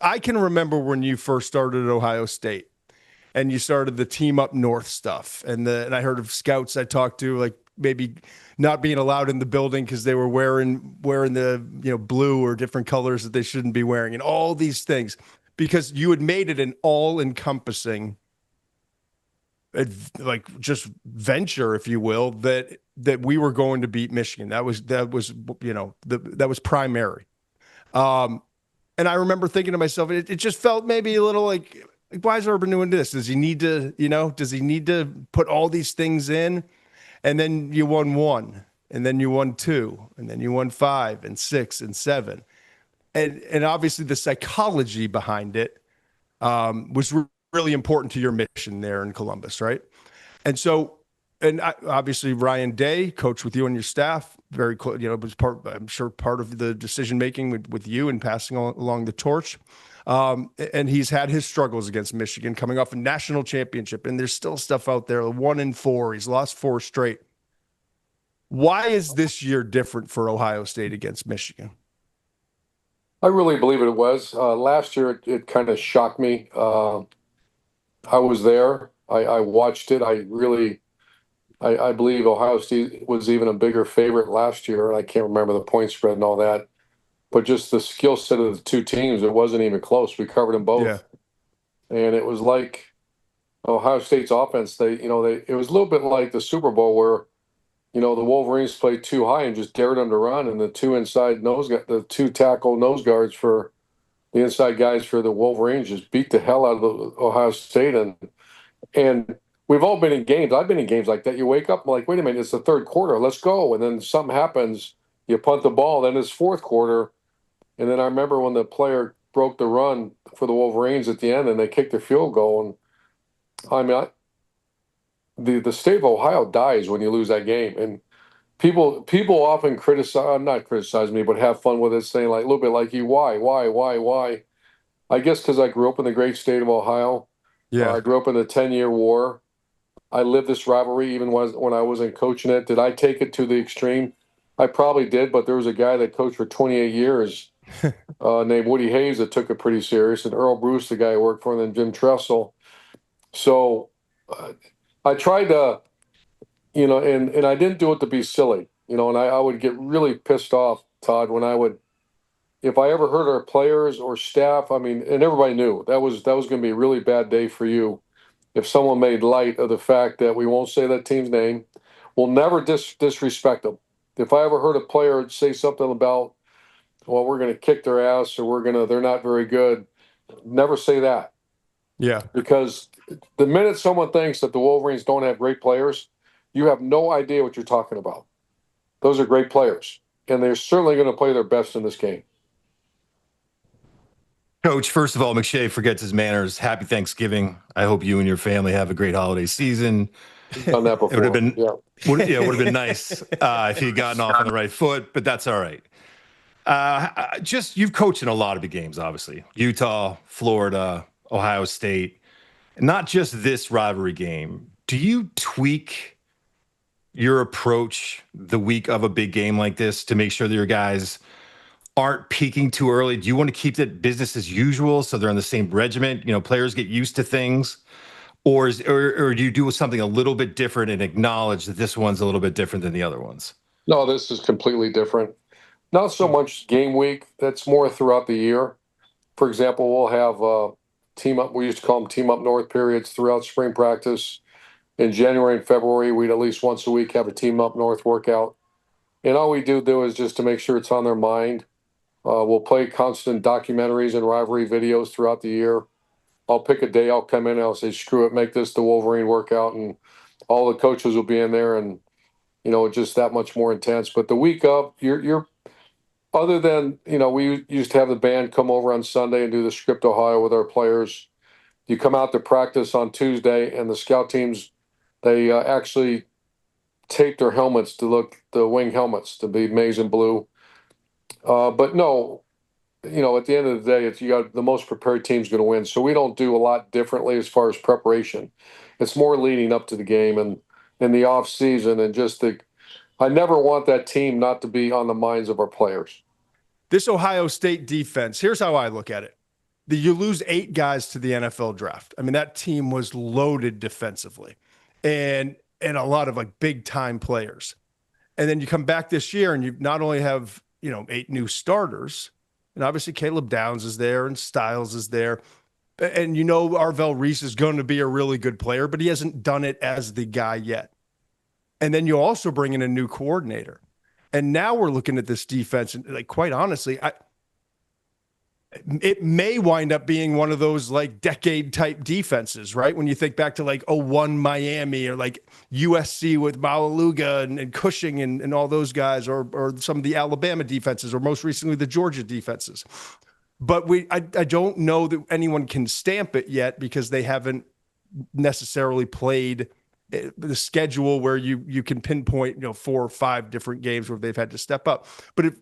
I can remember when you first started at Ohio State and you started the team up north stuff. And I heard of scouts I talked to, like maybe not being allowed in the building because they were wearing the blue or different colors that they shouldn't be wearing, and all these things because you had made it an all encompassing like just venture, if you will, that we were going to beat Michigan. That was primary. Um, and I remember thinking to myself, it just felt maybe a little like, why is Urban doing this? Does he need to, does he need to put all these things in? And then you won one, and then you won two, and then you won five and six and seven. And obviously the psychology behind it was really important to your mission there in Columbus, right? And so, obviously Ryan Day, coach with you and your staff, very close. Was I'm sure part of the decision making with you and passing along the torch. And he's had his struggles against Michigan, coming off a national championship, and there's still stuff out there. 1-4, he's lost 4 straight. Why is this year different for Ohio State against Michigan? I really believe it was. Last year, it kind of shocked me. I was there. I watched it. I believe Ohio State was even a bigger favorite last year. I can't remember the point spread and all that. But just the skill set of the two teams, it wasn't even close. We covered them both. Yeah. And it was like Ohio State's offense, it was a little bit like the Super Bowl where, the Wolverines played too high and just dared them to run, and the the two tackle nose guards for the inside guys for the Wolverines just beat the hell out of the Ohio State, and we've all been in games. I've been in games like that. You wake up, I'm like, wait a minute, it's the third quarter, let's go, and then something happens, you punt the ball, then it's fourth quarter, and then I remember when the player broke the run for the Wolverines at the end, and they kicked the field goal, and I mean, the state of Ohio dies when you lose that game. And people often criticize, not criticize me, but have fun with it, saying like a little bit like you, why? I guess because I grew up in the great state of Ohio. Yeah. I grew up in the 10-year war. I lived this rivalry even when I wasn't coaching it. Did I take it to the extreme? I probably did, but there was a guy that coached for 28 years named Woody Hayes that took it pretty serious, and Earl Bruce, the guy I worked for, and then Jim Tressel. So I tried to, and I didn't do it to be silly, and I would get really pissed off, Todd, if I ever hurt our players or staff, I mean, and everybody knew that was going to be a really bad day for you if someone made light of the fact that we won't say that team's name, we'll never disrespect them. If I ever heard a player say something about, well, we're going to kick their ass or they're not very good, never say that. Yeah. Because the minute someone thinks that the Wolverines don't have great players, you have no idea what you're talking about. Those are great players, and they're certainly going to play their best in this game. Coach, first of all, McShay forgets his manners. Happy Thanksgiving. I hope you and your family have a great holiday season. Done that before. It would have been, yeah. would have been nice if you had gotten off on the right foot, but that's all right. You've coached in a lot of big games, obviously. Utah, Florida, Ohio State. Not just this rivalry game. Do you tweak your approach the week of a big game like this to make sure that your guys aren't peaking too early? Do you want to keep it business as usual so they're on the same regiment? Players get used to things, or do you do something a little bit different and acknowledge that this one's a little bit different than the other ones? No, this is completely different. Not so much game week. That's more throughout the year. For example, we'll have team up. We used to call them team up north periods throughout spring practice. In January and February, we'd at least once a week have a team up north workout. And all we do is just to make sure it's on their mind. We'll play constant documentaries and rivalry videos throughout the year. I'll pick a day, I'll come in and I'll say, screw it, make this the Wolverine workout. And all the coaches will be in there and, just that much more intense. But the week of, you're other than, we used to have the band come over on Sunday and do the Script Ohio with our players. You come out to practice on Tuesday, and the scout teams, they actually tape their helmets to look, the wing helmets, to be maize and blue. But no, at the end of the day, you got the most prepared team's going to win. So we don't do a lot differently as far as preparation. It's more leading up to the game and in the off season, and I never want that team not to be on the minds of our players. This Ohio State defense, here's how I look at it. you lose 8 guys to the NFL draft. I mean, that team was loaded defensively, and a lot of like big time players. And then you come back this year and you not only have, 8 new starters, and obviously Caleb Downs is there and Styles is there. And Arvell Reese is going to be a really good player, but he hasn't done it as the guy yet. And then you also bring in a new coordinator. And now we're looking at this defense, and like, quite honestly, it may wind up being one of those like decade type defenses, right? When you think back to like 01 Miami or like USC with Malaluga and Cushing and all those guys, or some of the Alabama defenses, or most recently the Georgia defenses. But I don't know that anyone can stamp it yet because they haven't necessarily played the schedule where you can pinpoint 4 or 5 different games where they've had to step up. But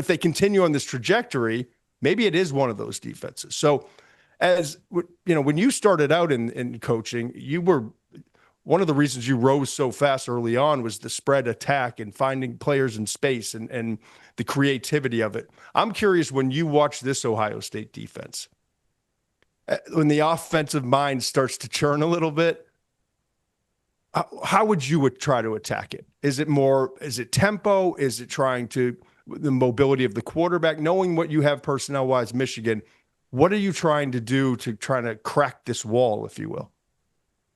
if they continue on this trajectory, maybe it is one of those defenses. So when you started out in coaching, you were one of the reasons you rose so fast early on was the spread attack and finding players in space and the creativity of it. I'm curious, when you watch this Ohio State defense, when the offensive mind starts to churn a little bit, how would you try to attack it? Is it tempo? Is it trying to the mobility of the quarterback, knowing what you have personnel wise, Michigan? What are you trying to do to try to crack this wall, if you will?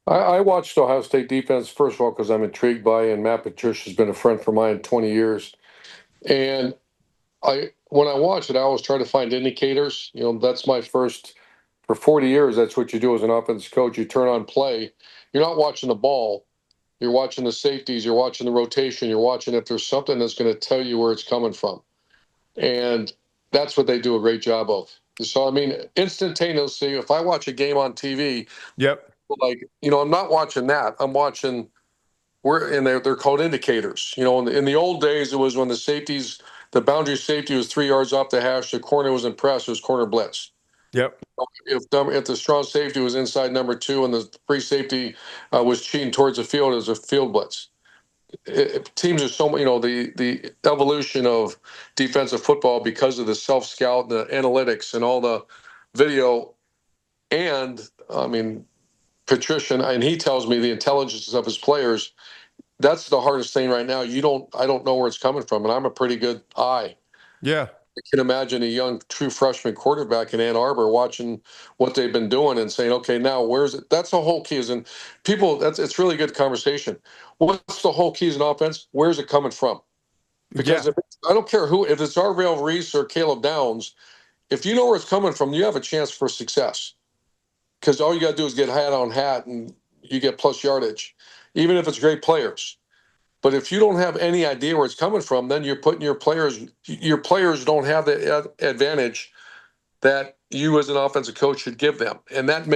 I watched Ohio State defense, first of all, because I'm intrigued by it, and Matt Patricia has been a friend for mine 20 years. And when I watch it, I always try to find indicators. That's my first, for 40 years, that's what you do as an offensive coach. You turn on play. You're not watching the ball. You're watching the safeties. You're watching the rotation. You're watching if there's something that's going to tell you where it's coming from. And that's what they do a great job of. So, instantaneously, if I watch a game on TV, yep. I'm not watching that. I'm watching they're called indicators. In the old days, it was when the boundary safety was 3 yards off the hash, the corner was in press, it was corner blitz. Yep. If the strong safety was inside number 2 and the free safety was cheating towards the field, it was a field blitz. Teams are the evolution of defensive football because of the self-scout, the analytics, and all the video. And, Patricia, and he tells me the intelligence of his players, that's the hardest thing right now. I don't know where it's coming from, and I'm a pretty good eye. Yeah. I can imagine a young true freshman quarterback in Ann Arbor watching what they've been doing and saying, okay, now where's it? That's the whole key. It's really good conversation. What's the whole key as an offense? Where's it coming from? Because I don't care if it's Arvell Reese or Caleb Downs, if you know where it's coming from, you have a chance for success. Because all you got to do is get hat on hat and you get plus yardage, even if it's great players. But if you don't have any idea where it's coming from, then you're putting your players don't have the advantage that you as an offensive coach should give them. And that's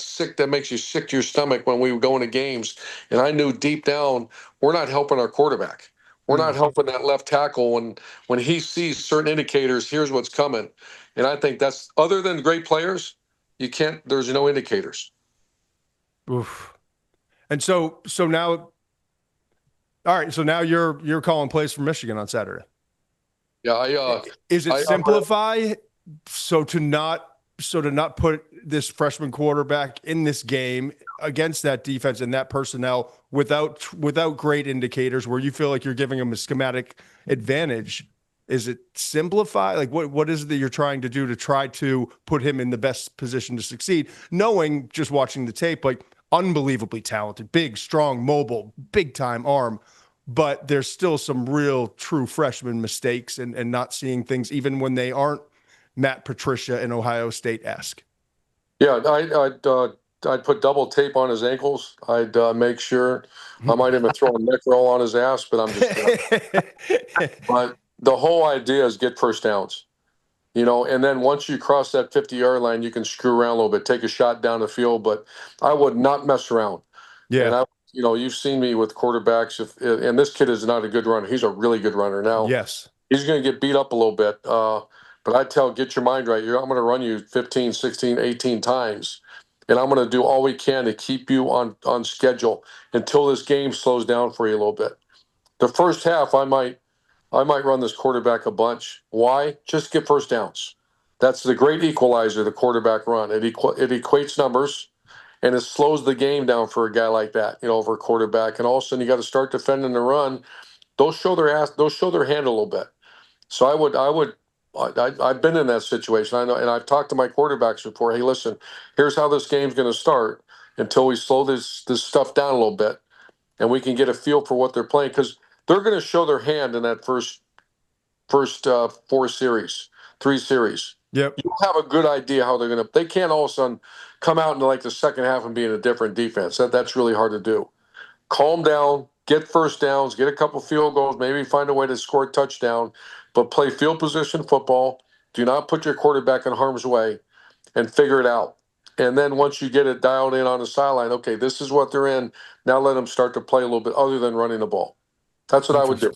sick. That makes you sick to your stomach when we go into games. And I knew deep down, we're not helping our quarterback. We're not helping that left tackle when he sees certain indicators, here's what's coming. And I think that's, other than great players, there's no indicators. Oof. And so now, all right. So now you're calling plays for Michigan on Saturday. Yeah. Is it simplify to not put this freshman quarterback in this game against that defense and that personnel without great indicators where you feel like you're giving them a schematic advantage? Is it simplify? Like what is it that you're trying to do to try to put him in the best position to succeed, knowing, just watching the tape, like unbelievably talented, big, strong, mobile, big time arm, but there's still some real true freshman mistakes and not seeing things even when they aren't Matt Patricia and Ohio State-esque? Yeah, I'd put double tape on his ankles. I'd make sure. I might even throw a neck roll on his ass, but I'm just but the whole idea is get first downs, and then once you cross that 50-yard line, you can screw around a little bit, take a shot down the field, but I would not mess around. Yeah. And you've seen me with quarterbacks, and this kid is not a good runner. He's a really good runner now. Yes. He's going to get beat up a little bit. But I get your mind right. I'm going to run you 15, 16, 18 times. And I'm going to do all we can to keep you on schedule until this game slows down for you a little bit. The first half, I might run this quarterback a bunch. Why? Just get first downs. That's the great equalizer, the quarterback run. It equates numbers, and it slows the game down for a guy like that, over a quarterback. And all of a sudden, you got to start defending the run. They'll show their hand a little bit. So I've been in that situation. I know, and I've talked to my quarterbacks before. Hey, listen, here's how this game's going to start until we slow this stuff down a little bit, and we can get a feel for what they're playing, because they're going to show their hand in that first 3 series. Yep. You'll have a good idea how they're going to. They can't all of a sudden come out into like the second half and be in a different defense. That's really hard to do. Calm down, get first downs, get a couple field goals, maybe find a way to score a touchdown, but play field position football. Do not put your quarterback in harm's way, and figure it out. And then once you get it dialed in on the sideline, okay, this is what they're in. Now let them start to play a little bit other than running the ball. That's what I would do.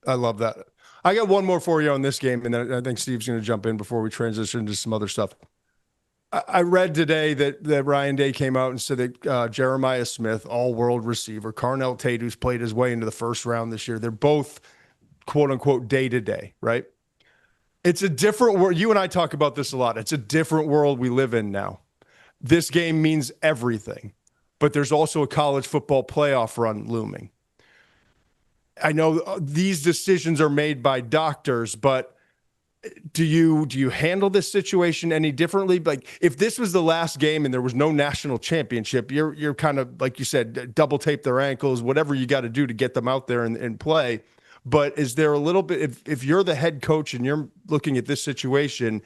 I love that. I got one more for you on this game, and then I think Steve's going to jump in before we transition to some other stuff. I read today that Ryan Day came out and said that Jeremiah Smith, all-world receiver, Carnell Tate, who's played his way into the first round this year, they're both, quote-unquote, day-to-day, right? It's a different world. You and I talk about this a lot. It's a different world we live in now. This game means everything, but there's also a college football playoff run looming. I know these decisions are made by doctors, but do you handle this situation any differently? Like, if this was the last game and there was no national championship, you're kind of, like you said, double tape their ankles, whatever you got to do to get them out there and play. But is there a little bit, if you're the head coach and you're looking at this situation,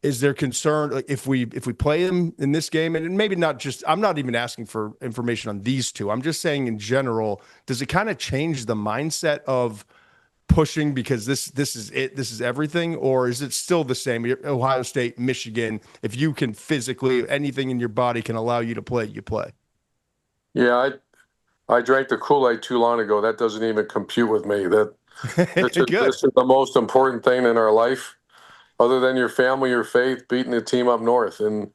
is there concern, like, if we play them in this game, and maybe not just, I'm not even asking for information on these two, I'm just saying in general, does it kind of change the mindset of pushing because this is everything, or is it still the same? Ohio State, Michigan, if you can physically, anything in your body can allow you to play, you play. Yeah, I drank the Kool-Aid too long ago. That doesn't even compute with me. This is the most important thing in our life, other than your family, your faith, beating the team up north. And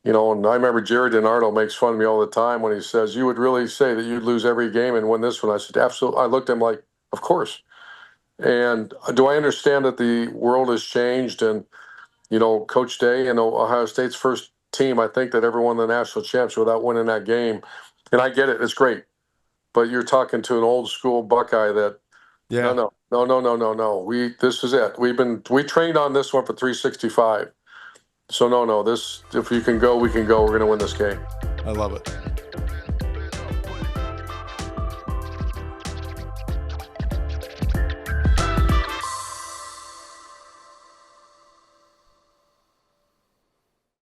and I remember Jerry DiNardo makes fun of me all the time when he says, "You would really say that you'd lose every game and win this one?" I said, "Absolutely." I looked at him like, "Of course." And do I understand that the world has changed? And Coach Day and Ohio State's first team, I think, that ever won the national championship without winning that game. And I get it; it's great. But you're talking to an old school Buckeye that, Yeah. no. This is it. We trained on this one for 365. So no. This, if you can go, we can go. We're going to win this game. I love it.